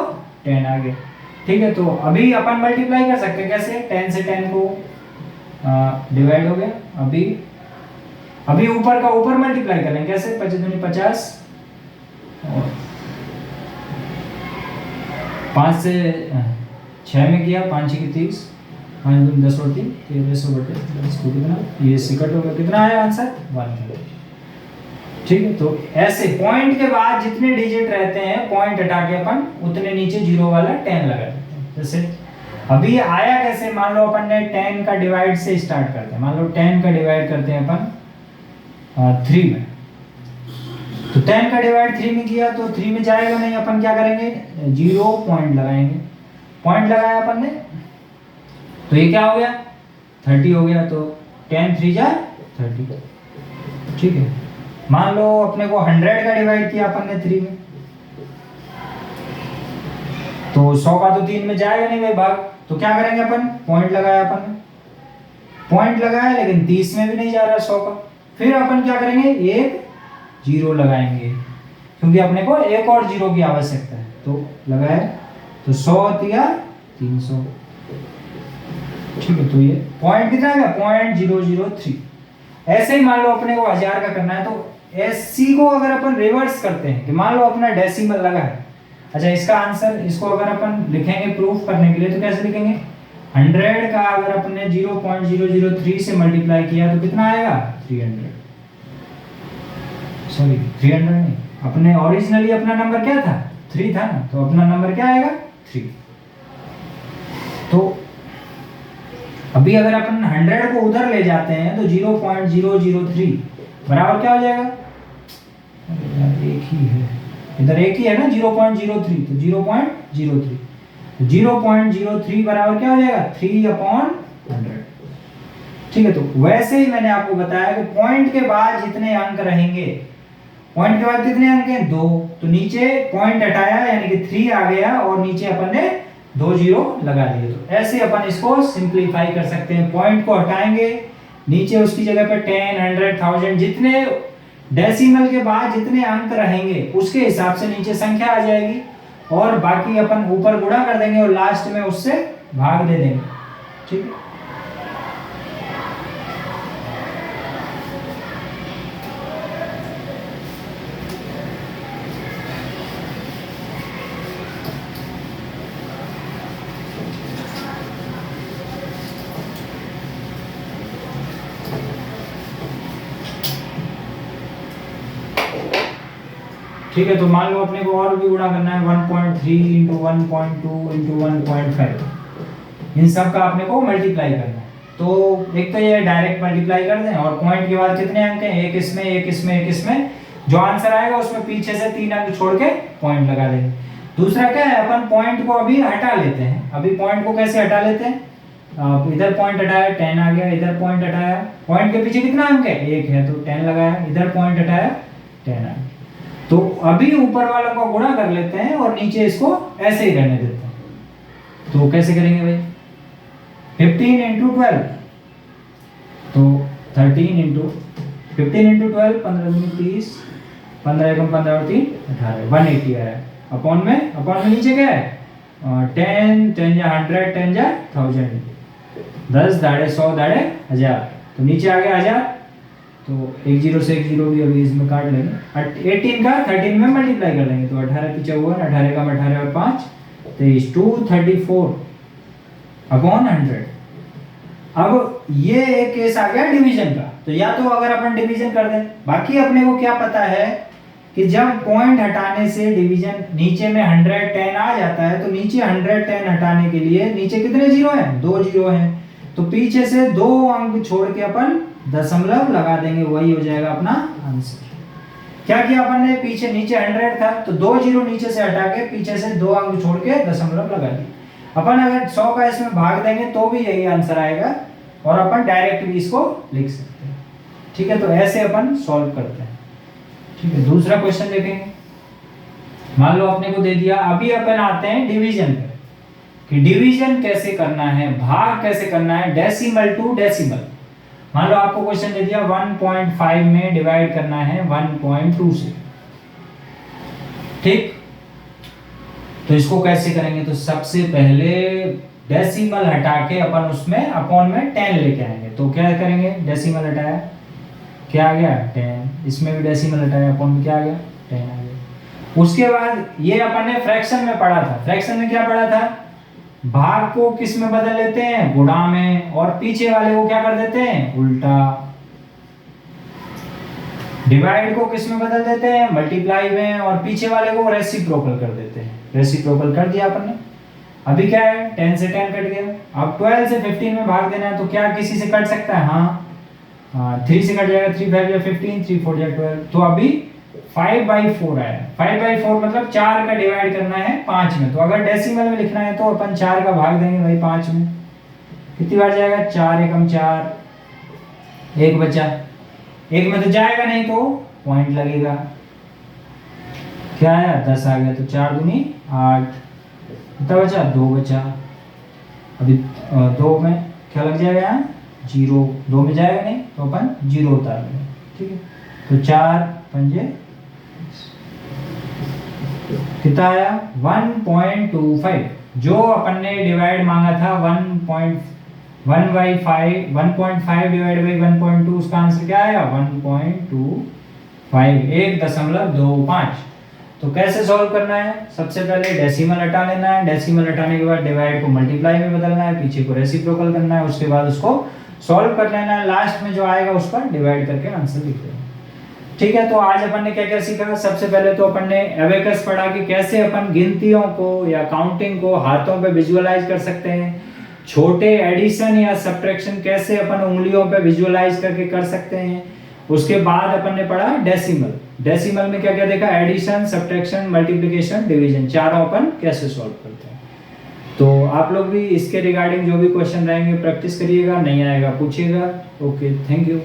10 आ गया। ठीक है, तो अभी अपन मल्टीप्लाई कर सकते हैं, कैसे, 10 से 10 को डिवाइड हो गया। अभी ऊपर का ऊपर मल्टीप्लाई करें, कैसे, 5 दूनी 50 और 5 से 6 में किया, 5 6 30, 5 दूनी 10 और 3 1300 बटे 10 को कितना, ये सिकट होगा, कितना आया आंसर 1। ठीक है, तो ऐसे पॉइंट के बाद जितने डिजिट रहते हैं पॉइंट हटा के अपन उतने नीचे 0 वाला 10 लगा देते हैं। जैसे अभी आया कैसे, मान लो अपन ने 10 का डिवाइड से स्टार्ट करते हैं, मान लो 10 का डिवाइड करते हैं अपन 3 में, तो 10 का डिवाइड 3 में किया तो 3 में जाएगा नहीं, अपन क्या करेंगे 0 पॉइंट लगाएंगे, पॉइंट लगाया अपन ने, तो ये क्या हो गया 30 हो गया, तो 10 3 जा 30। ठीक है, मान लो अपने को 100 का डिवाइड किया अपन ने 3 में, तो 100 का तो 3 में जाएगा नहीं भाई भाग, तो क्या करेंगे अपन, पॉइंट लगाया अपन ने, पॉइंट लगाया लेकिन 30 में भी नहीं जा रहा 100 का, फिर अपन क्या करेंगे, एक जीरो लगाएंगे, क्योंकि अपने को एक और जीरो की आवश्यकता है। तो लगाए तो 100 दिया 300, ठीक है। तो ये पॉइंट कितना है, 0.003। ऐसे ही मान लो अपने को 1000 का करना है, तो एससी को अगर अपन रिवर्स करते हैं कि मान लो अपना डेसिमल लगा है, अच्छा इसका आंसर, इसको अगर अपन लिखेंगे प्रूफ करने के लिए तो कैसे लिखेंगे, 100 का अगर अपने 0.003 से मल्टीप्लाई किया तो कितना आएगा 300, सॉरी 300 नहीं, अपने ओरिजिनली अपना नंबर क्या था 3 था ना, तो अपना नंबर क्या आएगा 3। तो अभी अगर अपन 100 को उधर ले जाते हैं तो 0.003 बराबर क्या हो जाएगा, एक ही है इधर, एक ही है ना 0.03, तो 0.03, 0.03 बराबर क्या हो जाएगा 3/100, ठीक है। तो वैसे ही मैंने आपको बताया कि पॉइंट के बाद जितने अंक रहेंगे, पॉइंट के बाद कितने अंक हैं 2, तो नीचे पॉइंट हटाया यानी कि 3 आ गया और नीचे अपन ने 2 जीरो लगा दिए। तो ऐसे अपन इसको सिंपलीफाई कर सकते हैं, पॉइंट को हटाएंगे, नीचे उसकी जगह पे 10, 100, 1000 जितने डेसिमल के बाद जितने अंक रहेंगे उसके हिसाब से नीचे संख्या आ जाएगी, और बाकी अपन ऊपर गुणा कर देंगे और लास्ट में उससे भाग दे देंगे, ठीक है। ठीक है, तो मान लो अपने को और भी गुणा करना है 1.3 इंटू 1.2 इंटू 1.5, इन सब का अपने को मल्टीप्लाई करना है। तो एक तो ये डायरेक्ट मल्टीप्लाई कर दें, और पॉइंट के बाद कितने अंक हैं, एक इसमें एक इसमें एक इसमें, जो आंसर आएगा उसमें पीछे से 3 अंक छोड़ के पॉइंट लगा देंगे। दूसरा क्या है, अपन पॉइंट को अभी हटा लेते हैं। अभी पॉइंट को कैसे हटा लेते हैं, इधर पॉइंट हटाया 10 आ गया, इधर पॉइंट हटाया, पॉइंट के पीछे कितना अंक है 1 है तो 10 लगाया, इधर पॉइंट हटाया 10 आ गया। तो अभी ऊपर वालों को गुणा कर लेते हैं और नीचे इसको ऐसे ही रहने देते हैं। तो कैसे करेंगे भाई, 15 इंटू 12, तो 13 इंटू 15 इंटू 12, 15 दूनी 30, 15 एकम 15 और 3 18, 180 आया। अपॉन में नीचे क्या है 10, 10 जा 100, 10 जा 1000, 10 दाड़े 100 दाड़े 1000, तो नीचे आ गया 1000। तो एक जीरो से एक जीरो भी अभी इसमें काट लेंगे, 18 का 13 में मल्टीप्लाई कर लेंगे, तो 18 की 54, 18 का 18 और 5 23, 234 अपॉन 100। अब ये एक केस आ गया डिवीजन का, तो या तो अगर अपन डिवीजन कर दें, बाकी अपने को क्या पता है कि जब पॉइंट हटाने से डिवीजन नीचे में 110 आ जाता है, तो नीचे 110 हटाने के लिए नीचे कितने जीरो हैं 2 जीरो हैं, तो पीछे से 2 अंक छोड़ के अपन दशमलव लगा देंगे, वही हो जाएगा अपना आंसर। क्या किया अपन ने, पीछे नीचे 100 था तो 2 जीरो नीचे से हटा के पीछे से 2 अंक छोड़ के दशमलव लगा दिए। अपन अगर 100 का इसमें भाग देंगे तो भी यही आंसर आएगा, और अपन डायरेक्ट भी इसको लिख सकते हैं, ठीक है। तो ऐसे अपन सॉल्व करते हैं, ठीक है। दूसरा क्वेश्चन देखेंगे, मान लो अपने को दे दिया, अभी अपन आते हैं डिवीजन पे कि डिवीजन कैसे करना है, भाग कैसे करना है डेसिमल टू डेसिमल। मान लो आपको क्वेश्चन दे दिया 1.5 में डिवाइड करना है 1.2 से, ठीक। तो इसको कैसे करेंगे, तो सबसे पहले डेसिमल हटा के अपन उसमें अपॉन में 10 लेके आएंगे। तो क्या करेंगे, डेसिमल हटाया क्या आ गया 10, इसमें भी डेसिमल हटाया अपॉन में क्या आ गया 10 आ गया। उसके बाद ये अपन ने फ्रैक्शन में पढ़ा था, फ्रैक्शन में क्या पढ़ा था, भाग को किस में बदल लेते हैं गुणा में, और पीछे वाले को क्या कर देते हैं उल्टा। डिवाइड को किस में बदल देते हैं मल्टीप्लाई में, और पीछे वाले को रेसिप्रोकल कर देते हैं। रेसिप्रोकल कर दिया अपन ने, अभी क्या है 10 से 10 कट गया। अब 12 से 15 में भाग देना है, तो क्या किसी से कट सकता है, हाँ 3 से कट जाएगा, 3 5 या 15, 3 4 या 12, तो अभी 5/4 आया। 5/4 मतलब 4 का डिवाइड करना है 5 में, तो अगर डेसिमल में लिखना है तो अपन 4 का भाग देंगे भाई 5 में, कितनी बार जाएगा 4 एकम 4, एक बचा, एक में तो जाएगा नहीं तो पॉइंट लगेगा, क्या आया 10 आ गया, तो 4 दूनी 8, कितना बचा 2 बचा। अभी 2 में क्या लग जाएगा यहाँ 0, 2 में जाएगा नहीं तो अपन 0 उतार लेंगे, ठीक है। तो 4 पंजे कितना आया 1.25। जो अपन ने डिवाइड मांगा था 1.5 डिवाइड बाई 1.2, उसका आंसर क्या आया 1.25, 1.25। तो कैसे सॉल्व करना है, सबसे पहले डेसिमल हटा लेना है, डेसिमल हटाने के बाद डिवाइड को मल्टीप्लाई में बदलना है, पीछे को रेसिप्रोकल करना है, उसके बाद उसको सॉल्व कर लेना है, लास्ट में जो आएगा उस पर डिवाइड करके आंसर लिख देना। ठीक है, तो आज अपन ने क्या क्या सीखा। सबसे पहले तो अपन ने एबेकस पढ़ा कि कैसे अपन गिनतियों को या काउंटिंग को हाथों पे विजुअलाइज कर सकते हैं, छोटे एडिशन या सब्ट्रैक्शन कैसे अपन उंगलियों पे विजुअलाइज करके कर सकते हैं। उसके बाद अपन ने पढ़ा डेसिमल, डेसिमल में क्या क्या देखा, एडिशन, सब्ट्रैक्शन, मल्टीप्लिकेशन, डिवीजन, चारों अपन कैसे सॉल्व करते हैं। तो आप लोग भी इसके रिगार्डिंग जो भी क्वेश्चन रहेंगे प्रैक्टिस करिएगा, नहीं आएगा पूछिएगा। Okay, thank you.